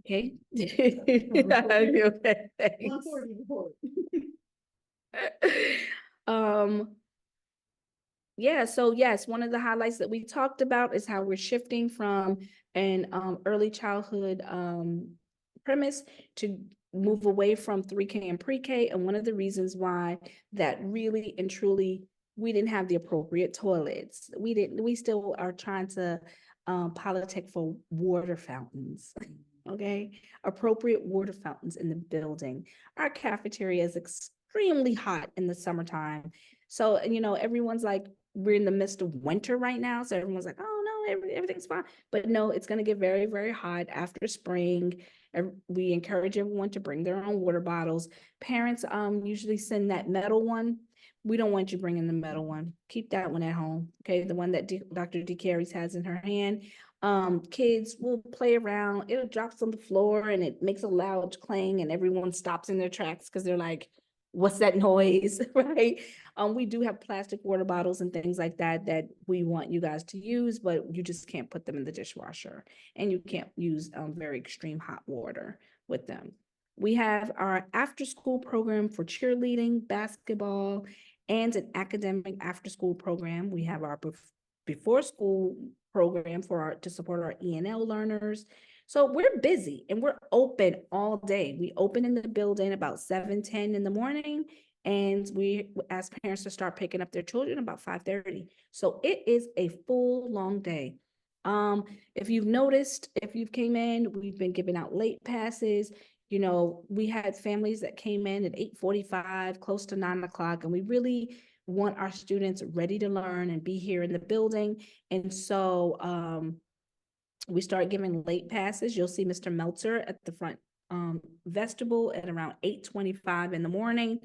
Okay. Okay, thanks. 140 report. Yeah, so yes, one of the highlights that we talked about is how we're shifting from an early childhood premise to move away from 3K and pre-K. And one of the reasons why that really and truly we didn't have the appropriate toilets. We still are trying to politic for water fountains. Okay, appropriate water fountains in the building. Our cafeteria is extremely hot in the summertime. So, everyone's like, we're in the midst of winter right now. So everyone's like, oh no, everything's fine. But no, it's going to get very, very hot after spring. We encourage everyone to bring their own water bottles. Parents usually send that metal one. We don't want you bringing the metal one. Keep that one at home. Okay, the one that Dr. D. Carey's has in her hand. Kids will play around. It'll drop on the floor and it makes a loud clang and everyone stops in their tracks because they're like, what's that noise, right? We do have plastic water bottles and things like that that we want you guys to use, but you just can't put them in the dishwasher and you can't use very extreme hot water with them. We have our after school program for cheerleading, basketball, and an academic after school program. We have our before school program to support our ENL learners. So we're busy and we're open all day. We open in the building about 7:10 in the morning, and we ask parents to start picking up their children about 5:30. So it is a full long day. If you've noticed, if you've came in, we've been giving out late passes. We had families that came in at 8:45, close to 9 o'clock, and we really want our students ready to learn and be here in the building. And so we start giving late passes. You'll see Mr. Meltzer at the front vestibule at around 8:25 in the morning.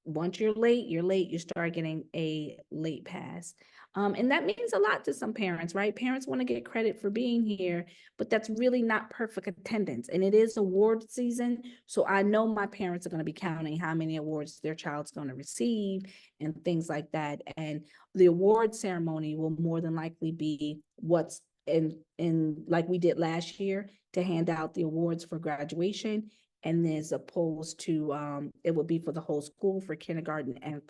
Once you're late, you start getting a late pass. And that means a lot to some parents, right? Parents want to get credit for being here, but that's really not perfect attendance. And it is award season. So I know my parents are going to be counting how many awards their child's going to receive and things like that. And the award ceremony will more than likely be what's in like we did last year to hand out the awards for graduation. And as opposed to it will be for the whole school for kindergarten and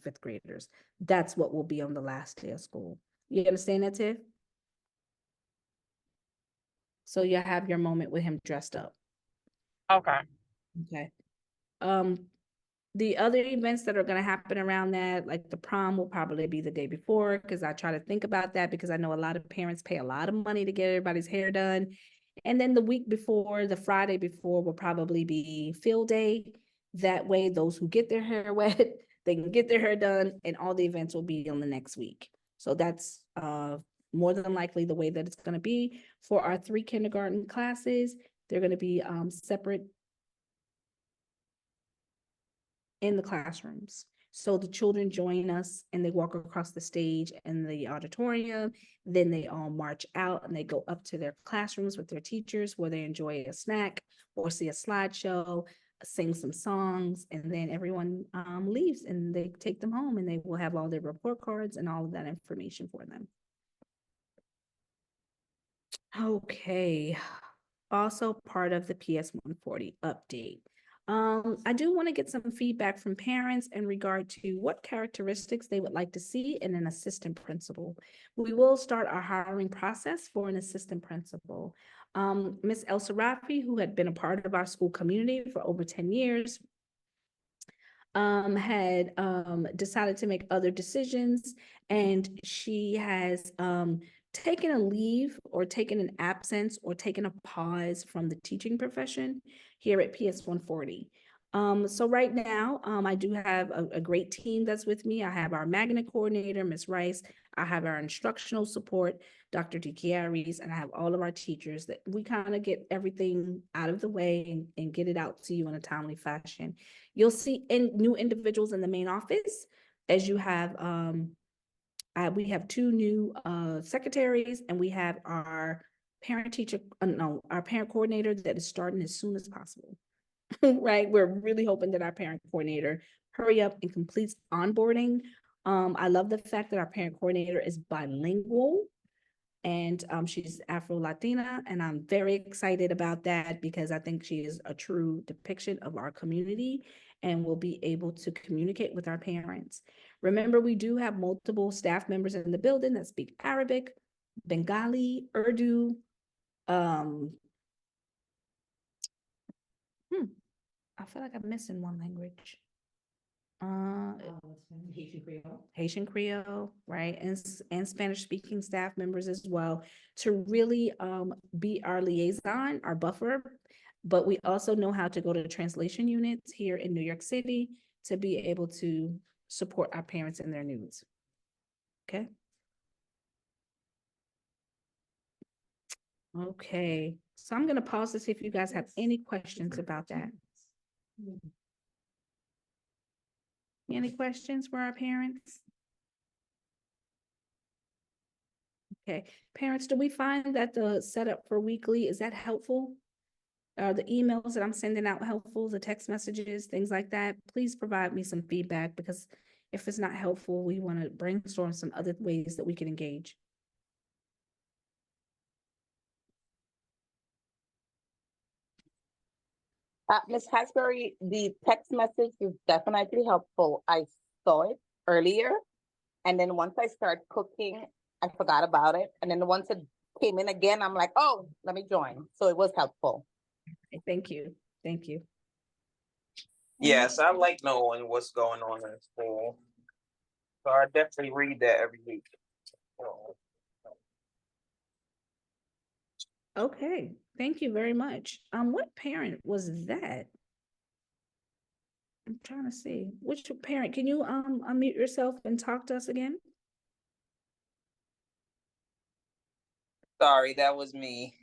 fifth graders. That's what will be on the last day of school. You understand that, Tiff? So you'll have your moment with him dressed up. Okay. Okay. The other events that are going to happen around that, like the prom, will probably be the day before, because I try to think about that because I know a lot of parents pay a lot of money to get everybody's hair done. And then the week before, the Friday before, will probably be field day. That way, those who get their hair wet, they can get their hair done, and all the events will be on the next week. So that's more than likely the way that it's going to be for our 3 kindergarten classes. They're going to be separate in the classrooms. So the children join us and they walk across the stage in the auditorium. Then they all march out and they go up to their classrooms with their teachers where they enjoy a snack or see a slideshow, sing some songs, and then everyone leaves and they take them home and they will have all their report cards and all of that information for them. Okay. Also part of the PS 140 update. I do want to get some feedback from parents in regard to what characteristics they would like to see in an assistant principal. We will start our hiring process for an assistant principal. Ms. Elsa Rafi, who had been a part of our school community for over 10 years, had decided to make other decisions, and she has taken a leave or taken an absence or taken a pause from the teaching profession here at PS 140. So right now, I do have a great team that's with me. I have our magnet coordinator, Ms. Rice. I have our instructional support, Dr. DeCiaris, and I have all of our teachers that we kind of get everything out of the way and get it out to you in a timely fashion. You'll see new individuals in the main office as you have, we have 2 new secretaries, and we have our parent coordinator that is starting as soon as possible. Right? We're really hoping that our parent coordinator hurry up and completes onboarding. I love the fact that our parent coordinator is bilingual. and she's Afro-Latina, and I'm very excited about that because I think she is a true depiction of our community and will be able to communicate with our parents. Remember, we do have multiple staff members in the building that speak Arabic, Bengali, Urdu, I feel like I'm missing one language. Haitian Creole, right? And Spanish speaking staff members as well to really be our liaison, our buffer. But we also know how to go to translation units here in New York City to be able to support our parents in their needs. Okay. Okay. So I'm going to pause to see if you guys have any questions about that. Any questions for our parents? Okay, parents, do we find that the setup for weekly, is that helpful? Are the emails that I'm sending out helpful, the text messages, things like that? Please provide me some feedback, because if it's not helpful, we want to brainstorm some other ways that we can engage. Ms. Hasbury, the text message is definitely helpful. I saw it earlier, and then once I started cooking, I forgot about it. And then once it came in again, I'm like, oh, let me join. So it was helpful. Okay, thank you. Thank you. Yes, I like knowing what's going on in school. So I definitely read that every week. Okay, thank you very much. What parent was that? I'm trying to see. Which parent? Can you unmute yourself and talk to us again? Sorry, that was me.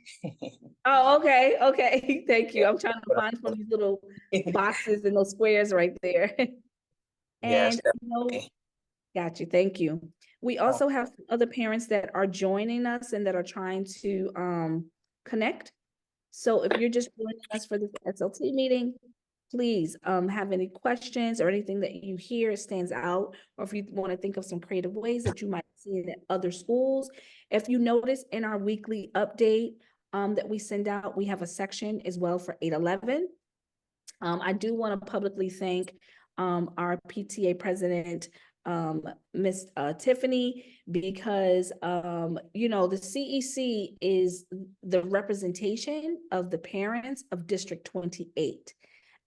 Oh, okay, okay. Thank you. I'm trying to find one of these little boxes and those squares right there. Yes, And got you. Thank you. We also have other parents that are joining us and that are trying to connect. So if you're just joining us for this SLT meeting, please have any questions or anything that you hear stands out, or if you want to think of some creative ways that you might see in other schools. If you notice in our weekly update that we send out, we have a section as well for 811. I do want to publicly thank our PTA president, Miss Tiffany, because you know, the CEC is the representation of the parents of District 28.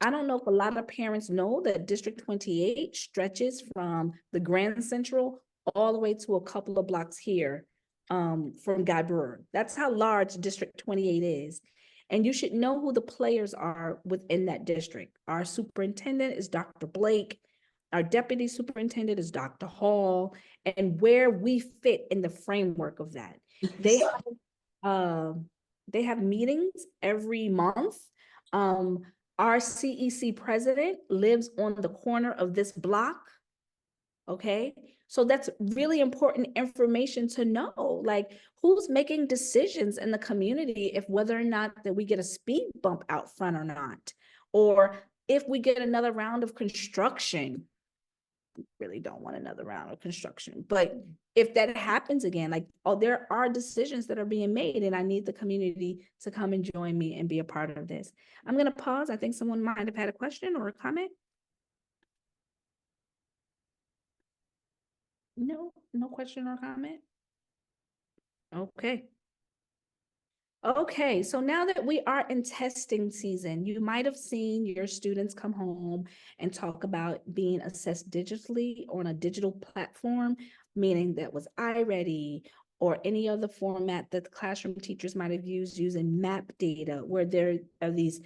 I don't know if a lot of parents know that District 28 stretches from the Grand Central all the way to a couple of blocks here from Guy Brewer. That's how large District 28 is. And you should know who the players are within that district. Our superintendent is Dr. Blake. Our deputy superintendent is Dr. Hall, and where we fit in the framework of that. They have meetings every month. Our CEC president lives on the corner of this block. Okay, so that's really important information to know, like who's making decisions in the community, if whether or not that we get a speed bump out front or not, or if we get another round of construction. We really don't want another round of construction, but if that happens again, like, oh, there are decisions that are being made, and I need the community to come and join me and be a part of this. I'm going to pause. I think someone might have had a question or a comment. No question or comment. Okay. Okay, so now that we are in testing season, you might have seen your students come home and talk about being assessed digitally on a digital platform, meaning that was iReady or any other format that the classroom teachers might have used using map data, where there are these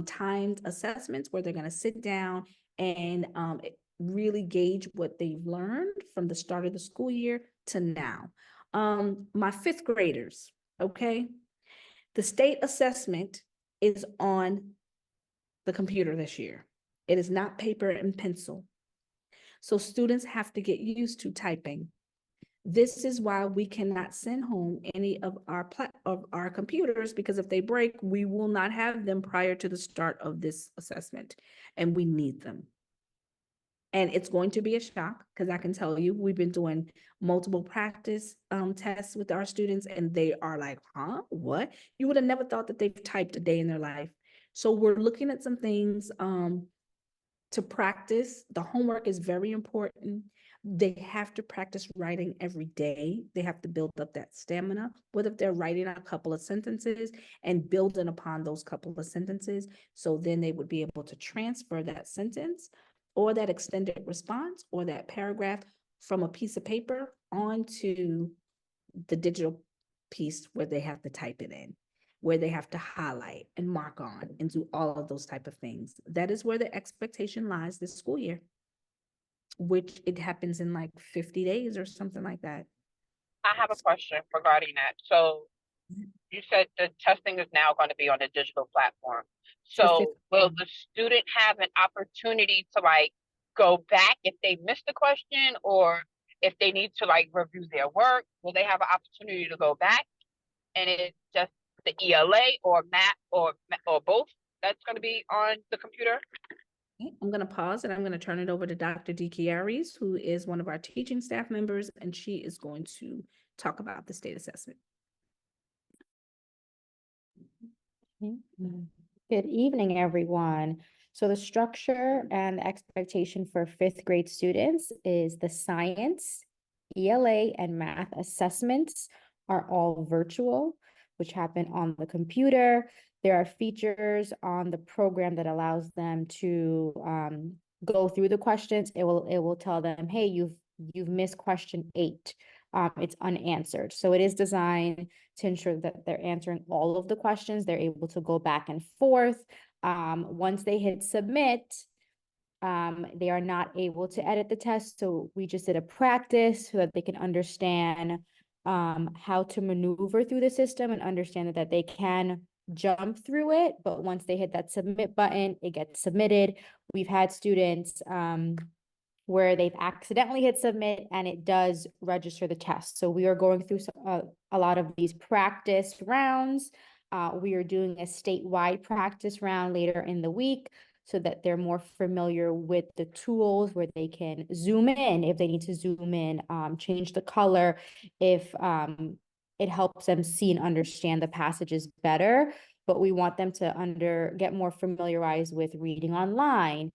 timed assessments where they're going to sit down and really gauge what they've learned from the start of the school year to now. My fifth graders, okay? The state assessment is on the computer this year. It is not paper and pencil. So students have to get used to typing. This is why we cannot send home any of our computers, because if they break, we will not have them prior to the start of this assessment, and we need them. And it's going to be a shock because I can tell you, we've been doing multiple practice tests with our students and they are like, huh, what? You would have never thought that they've typed a day in their life. So we're looking at some things to practice. The homework is very important. They have to practice writing every day. They have to build up that stamina. What if they're writing a couple of sentences and building upon those couple of sentences? So then they would be able to transfer that sentence or that extended response or that paragraph from a piece of paper onto the digital piece where they have to type it in, where they have to highlight and mark on and do all of those type of things. That is where the expectation lies this school year, which it happens in like 50 days or something like that. I have a question regarding that. So you said the testing is now going to be on a digital platform. So will the student have an opportunity to like go back if they missed the question, or if they need to like review their work, will they have an opportunity to go back? And it's just the ELA or math or both that's going to be on the computer? I'm going to pause and I'm going to turn it over to Dr. Chiaris, who is one of our teaching staff members, and she is going to talk about the state assessment. Good evening, everyone. So the structure and expectation for fifth grade students is the science, ELA, and math assessments are all virtual, which happen on the computer. There are features on the program that allows them to go through the questions. It will tell them, hey, you've missed question 8. It's unanswered. So it is designed to ensure that they're answering all of the questions. They're able to go back and forth. Once they hit submit, they are not able to edit the test. So we just did a practice so that they can understand how to maneuver through the system and understand that they can jump through it. But once they hit that submit button, it gets submitted. We've had students where they've accidentally hit submit and it does register the test. So we are going through a lot of these practice rounds. We are doing a statewide practice round later in the week so that they're more familiar with the tools where they can zoom in if they need to zoom in, change the color if it helps them see and understand the passages better. But we want them to get more familiarized with reading online,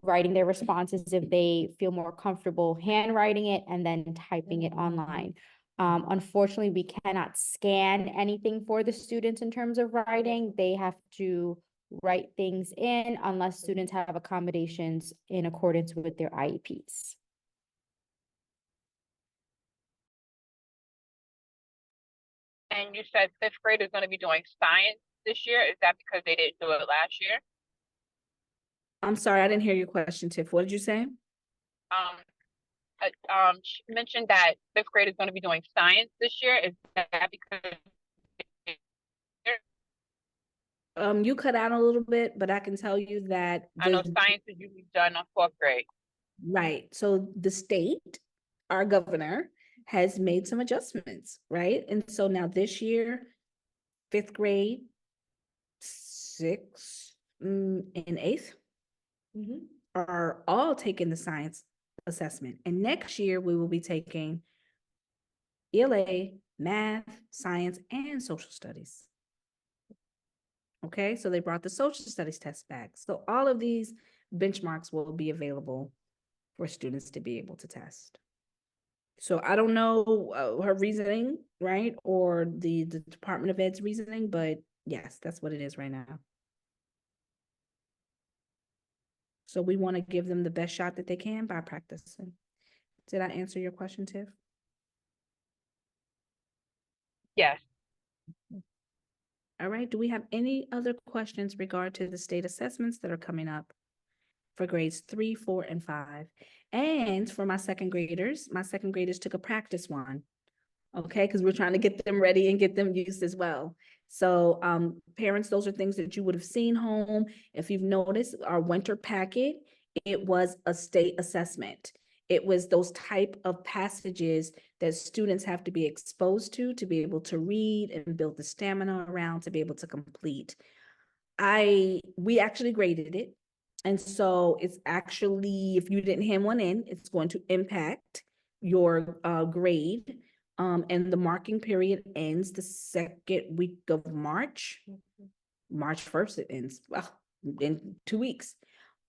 writing their responses if they feel more comfortable handwriting it and then typing it online. Unfortunately, we cannot scan anything for the students in terms of writing. They have to write things in unless students have accommodations in accordance with their IEPs. And you said fifth grade is going to be doing science this year. Is that because they didn't do it last year? I'm sorry, I didn't hear your question, Tiff. What did you say? She mentioned that fifth grade is going to be doing science this year. Is that because You cut out a little bit, but I can tell you that I know science is usually done on fourth grade? right. So the state, our governor, has made some adjustments, right? And so now this year, fifth grade, sixth, and eighth are all taking the science assessment. And next year we will be taking ELA, math, science, and social studies. Okay, so they brought the social studies test back. So all of these benchmarks will be available for students to be able to test. So I don't know her reasoning, right? Or the Department of Ed's reasoning, but yes, that's what it is right now. So we want to give them the best shot that they can by practicing. Did I answer your question, Tiff? Yes. All right, do we have any other questions regard to the state assessments that are coming up for grades 3, 4, and 5? And for my second graders took a practice one, okay? Because we're trying to get them ready and get them used as well. So parents, those are things that you would have seen home. If you've noticed our winter packet, it was a state assessment. It was those type of passages that students have to be exposed to be able to read and build the stamina around to be able to complete. We actually graded it. And so it's actually, if you didn't hand one in, it's going to impact your grade. And the marking period ends the second week of March. March 1st it ends, well, in 2 weeks.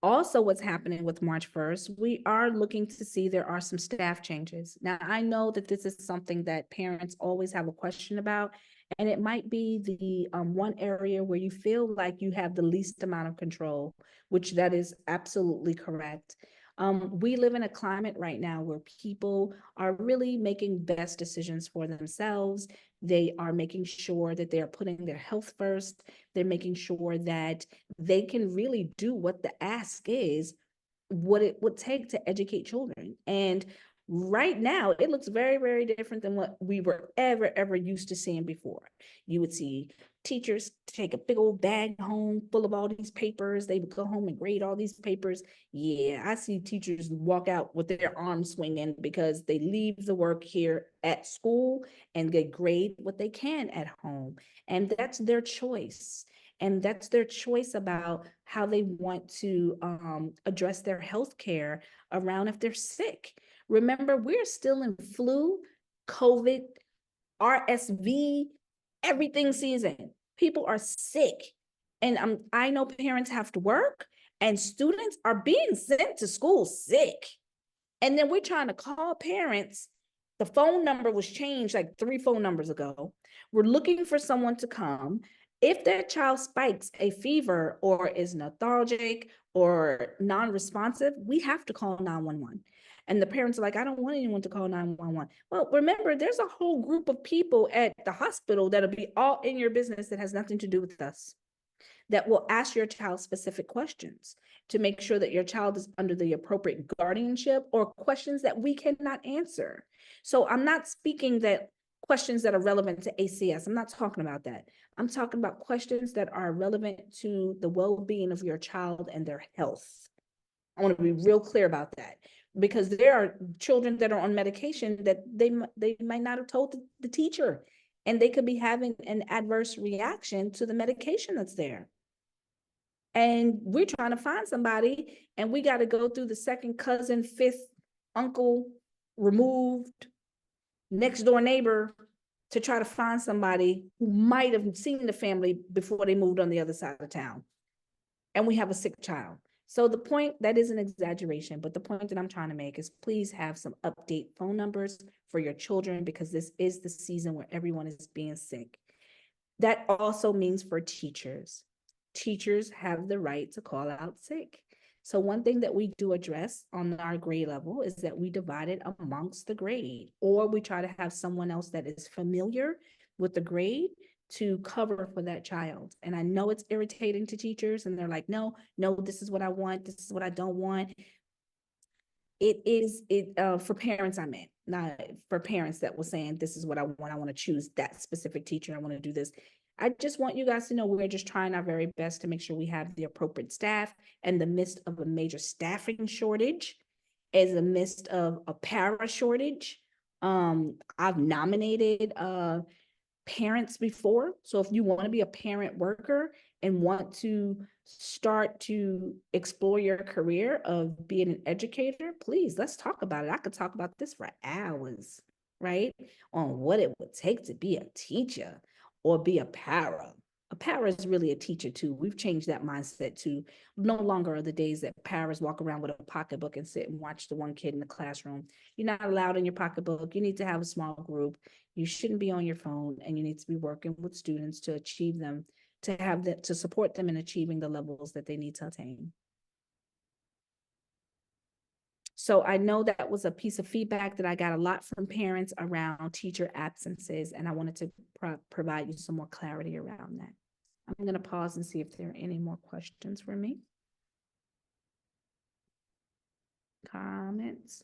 Also, what's happening with March 1st, we are looking to see there are some staff changes. Now, I know that this is something that parents always have a question about, and it might be the one area where you feel like you have the least amount of control, which that is absolutely correct. We live in a climate right now where people are really making best decisions for themselves. They are making sure that they are putting their health first. They're making sure that they can really do what the ask is, what it would take to educate children. And right now, it looks very, very different than what we were ever used to seeing before. You would see teachers take a big old bag home full of all these papers. They would go home and grade all these papers. Yeah, I see teachers walk out with their arms swinging because they leave the work here at school and they grade what they can at home. And that's their choice. And that's their choice about how they want to address their health care around if they're sick. Remember, we're still in flu, COVID, RSV, everything season. People are sick. And I know parents have to work and students are being sent to school sick. And then we're trying to call parents. The phone number was changed like 3 phone numbers ago. We're looking for someone to come. If their child spikes a fever or is lethargic or non-responsive, we have to call 911. And the parents are like, I don't want anyone to call 911. Well, remember, there's a whole group of people at the hospital that'll be all in your business that has nothing to do with us, that will ask your child specific questions to make sure that your child is under the appropriate guardianship, or questions that we cannot answer. So I'm not speaking that questions that are relevant to ACS. I'm not talking about that. I'm talking about questions that are relevant to the well-being of your child and their health. I want to be real clear about that, because there are children that are on medication that they might not have told the teacher, and they could be having an adverse reaction to the medication that's there. And we're trying to find somebody, and we got to go through the second cousin, fifth uncle, removed, next door neighbor to try to find somebody who might have seen the family before they moved on the other side of town. And we have a sick child. So the point, that is an exaggeration, but the point that I'm trying to make is please have some update phone numbers for your children, because this is the season where everyone is being sick. That also means for teachers. Teachers have the right to call out sick. So one thing that we do address on our grade level is that we divide it amongst the grade, or we try to have someone else that is familiar with the grade to cover for that child. And I know it's irritating to teachers, and they're like, no, this is what I want. This is what I don't want. It is for parents, I meant, not for parents that were saying, this is what I want. I want to choose that specific teacher. I want to do this. I just want you guys to know we're just trying our very best to make sure we have the appropriate staff in the midst of a major staffing shortage, as a midst of a para shortage. I've nominated parents before. So if you want to be a parent worker and want to start to explore your career of being an educator, please, let's talk about it. I could talk about this for hours, right? On what it would take to be a teacher or be a para. A para is really a teacher too. We've changed that mindset too. No longer are the days that paras walk around with a pocketbook and sit and watch the one kid in the classroom. You're not allowed in your pocketbook. You need to have a small group. You shouldn't be on your phone, and you need to be working with students to achieve them, to have that, to support them in achieving the levels that they need to attain. So I know that was a piece of feedback that I got a lot from parents around teacher absences, and I wanted to provide you some more clarity around that. I'm going to pause and see if there are any more questions for me. Comments?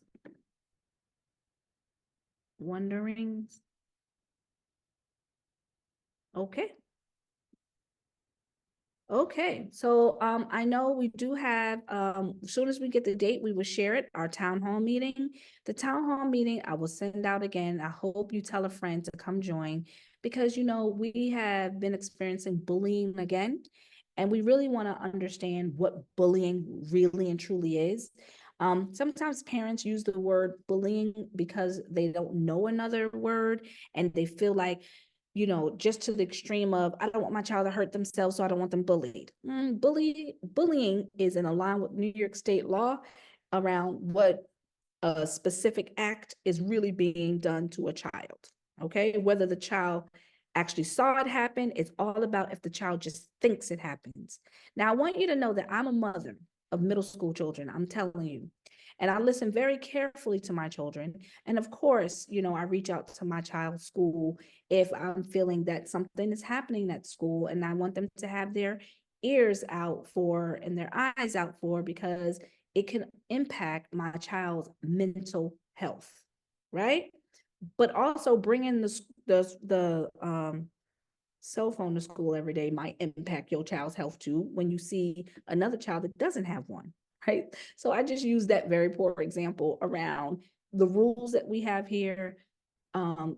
Wonderings? Okay. Okay, so I know we do have, as soon as we get the date, we will share it, our town hall meeting. The town hall meeting, I will send out again. I hope you tell a friend to come join, because, you know, we have been experiencing bullying again. And we really want to understand what bullying really and truly is. Sometimes parents use the word bullying because they don't know another word and they feel like, just to the extreme of, I don't want my child to hurt themselves, so I don't want them bullied. Bullying is in line with New York State law around what a specific act is really being done to a child. Okay, whether the child actually saw it happen, it's all about if the child just thinks it happens. Now, I want you to know that I'm a mother of middle school children, I'm telling you. And I listen very carefully to my children. And of course, I reach out to my child's school if I'm feeling that something is happening at school and I want them to have their ears out for and their eyes out for, because it can impact my child's mental health, right? But also bringing the cell phone to school every day might impact your child's health too when you see another child that doesn't have one, right? So I just use that very poor example around the rules that we have here.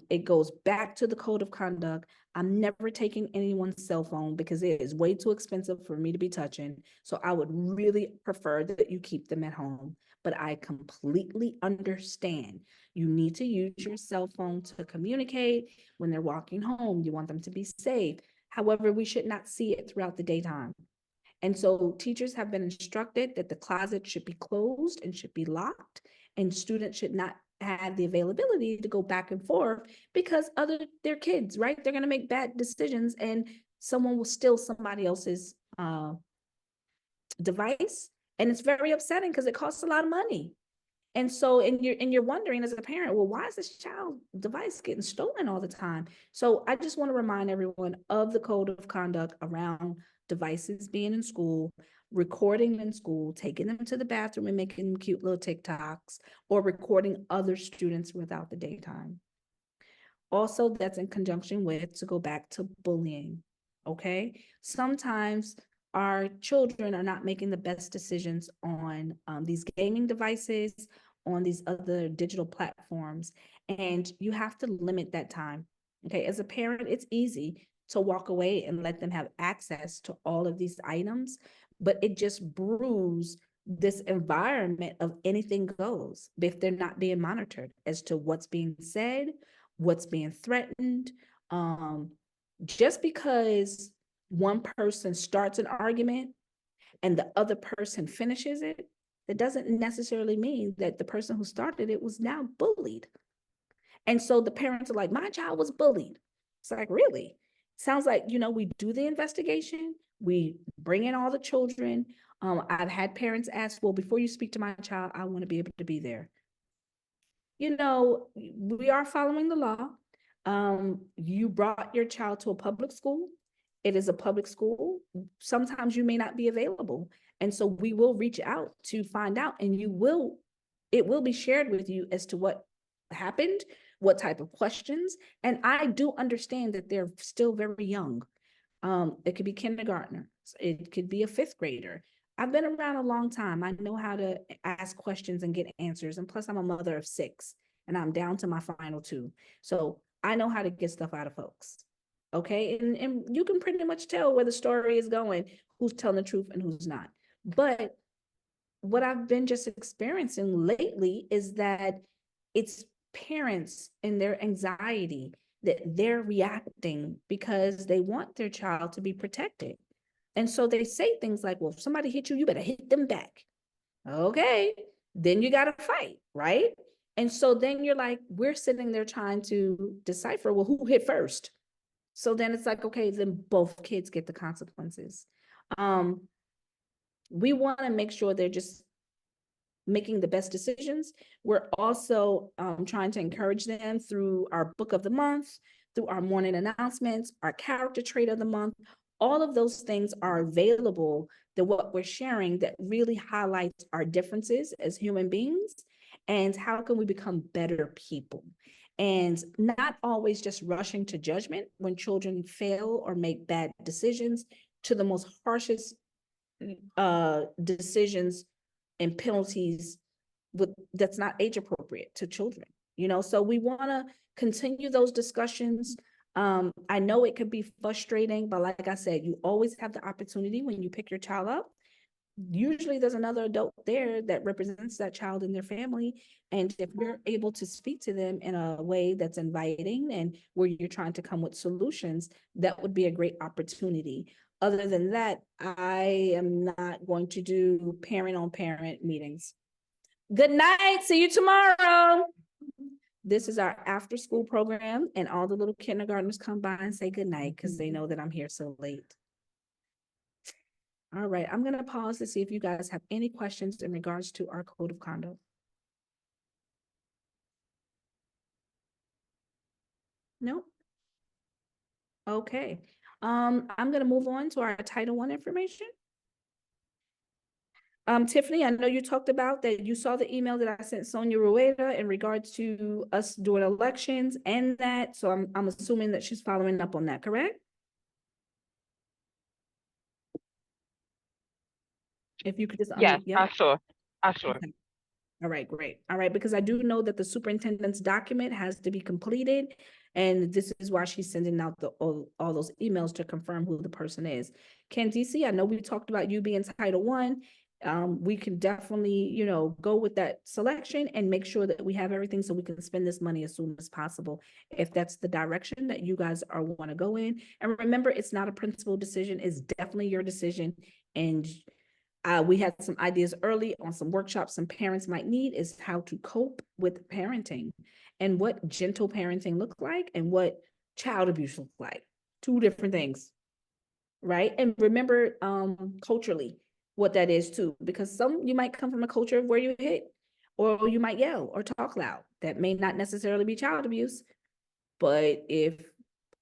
It goes back to the code of conduct. I'm never taking anyone's cell phone because it is way too expensive for me to be touching. So I would really prefer that you keep them at home. But I completely understand you need to use your cell phone to communicate when they're walking home. You want them to be safe. However, we should not see it throughout the daytime. And so teachers have been instructed that the closet should be closed and should be locked, and students should not have the availability to go back and forth because they're kids, right? They're going to make bad decisions and someone will steal somebody else's device. And it's very upsetting because it costs a lot of money. And so, and you're wondering as a parent, well, why is this child device getting stolen all the time? So I just want to remind everyone of the code of conduct around devices being in school, recording in school, taking them to the bathroom and making them cute little TikToks, or recording other students without the daytime. Also, that's in conjunction with, to go back to bullying, okay? Sometimes our children are not making the best decisions on these gaming devices, on these other digital platforms, and you have to limit that time, okay? As a parent, it's easy to walk away and let them have access to all of these items, but it just brews this environment of anything goes if they're not being monitored as to what's being said, what's being threatened. Just because one person starts an argument and the other person finishes it, that doesn't necessarily mean that the person who started it was now bullied. And so the parents are like, my child was bullied. It's like, really? Sounds like, we do the investigation, we bring in all the children. I've had parents ask, well, before you speak to my child, I want to be able to be there. We are following the law. You brought your child to a public school. It is a public school. Sometimes you may not be available. And so we will reach out to find out, and it will be shared with you as to what happened, what type of questions. And I do understand that they're still very young. It could be kindergartner. It could be a fifth grader. I've been around a long time. I know how to ask questions and get answers. And plus I'm a mother of 6 and I'm down to my final 2. So I know how to get stuff out of folks. Okay. And you can pretty much tell where the story is going, who's telling the truth and who's not. But what I've been just experiencing lately is that it's parents and their anxiety that they're reacting because they want their child to be protected. And so they say things like, well, if somebody hit you, you better hit them back. Okay, then you got to fight, right? And so then you're like, we're sitting there trying to decipher, well, who hit first? So then it's like, okay, then both kids get the consequences. We want to make sure they're just making the best decisions. We're also trying to encourage them through our book of the month, through our morning announcements, our character trait of the month. All of those things are available, that what we're sharing that really highlights our differences as human beings and how can we become better people. And not always just rushing to judgment when children fail or make bad decisions, to the most harshest decisions and penalties that's not age appropriate to children. So we want to continue those discussions. I know it could be frustrating, but like I said, you always have the opportunity when you pick your child up. Usually there's another adult there that represents that child and their family. And if you're able to speak to them in a way that's inviting and where you're trying to come with solutions, that would be a great opportunity. Other than that, I am not going to do parent on parent meetings. Good night. See you tomorrow. This is our after school program, and all the little kindergartners come by and say good night because they know that I'm here so late. All right, I'm going to pause to see if you guys have any questions in regards to our code of conduct. No? Okay. I'm going to move on to our Title I information. Tiffany, I know you talked about that you saw the email that I sent Sonia Rueda in regards to us doing elections and that, so I'm assuming that she's following up on that, correct? If you could just Yes, yep. I saw. Okay. All right, great. All right, because I do know that the superintendent's document has to be completed, and this is why she's sending out all those emails to confirm who the person is. Candice, I know we talked about you being Title I. We can definitely, go with that selection and make sure that we have everything so we can spend this money as soon as possible, if that's the direction that you guys want to go in. And remember, it's not a principal decision, it's definitely your decision. And we had some ideas early on some workshops some parents might need is how to cope with parenting and what gentle parenting looks like and what child abuse looks like. Two different things, right? And remember culturally what that is too, because you might come from a culture where you hit or you might yell or talk loud. That may not necessarily be child abuse, but if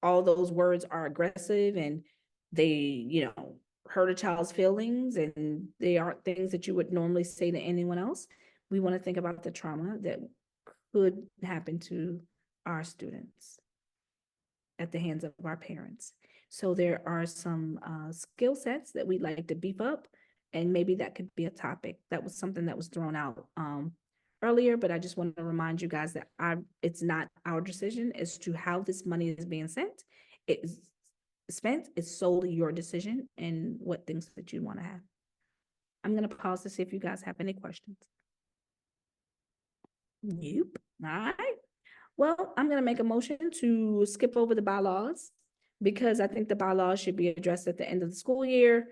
all those words are aggressive and they, hurt a child's feelings and they aren't things that you would normally say to anyone else, we want to think about the trauma that could happen to our students at the hands of our parents. So there are some skill sets that we'd like to beef up, and maybe that could be a topic. That was something that was thrown out earlier, but I just want to remind you guys that it's not our decision as to how this money is being sent. It is spent, it's solely your decision and what things that you want to have. I'm going to pause to see if you guys have any questions. Nope. All right. Well, I'm going to make a motion to skip over the bylaws because I think the bylaws should be addressed at the end of the school year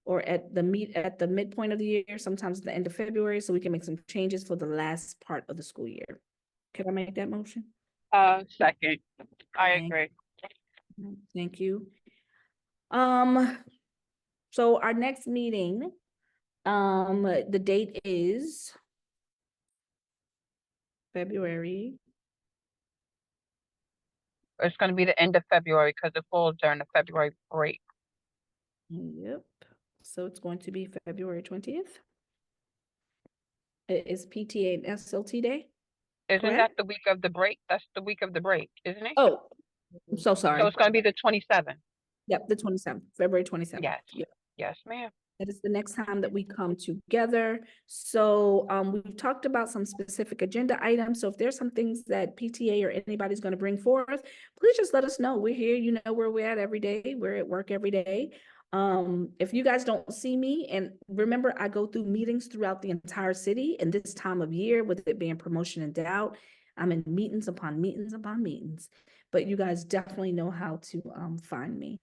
or at the midpoint of the year, sometimes at the end of February, so we can make some changes for the last part of the school year. Can I make that motion? Second. I agree. Thank you. So our next meeting, the date is February. It's going to be the end of February because it falls during the February break. Yep. So it's going to be February 20th. It is PTA and SLT day. Isn't Correct? that the week of the break? That's the week of the break, isn't it? Oh, I'm so sorry. So it's going to be the 27th. Yep, the 27th, February 27th. Yes. Yep. Yes, ma'am. That is the next time that we come together. So we've talked about some specific agenda items. So if there's some things that PTA or anybody's going to bring forth, please just let us know. We're here, you know where we're at every day. We're at work every day. If you guys don't see me, and remember, I go through meetings throughout the entire city, and this time of year, with it being promotion and doubt, I'm in meetings upon meetings upon meetings. But you guys definitely know how to find me.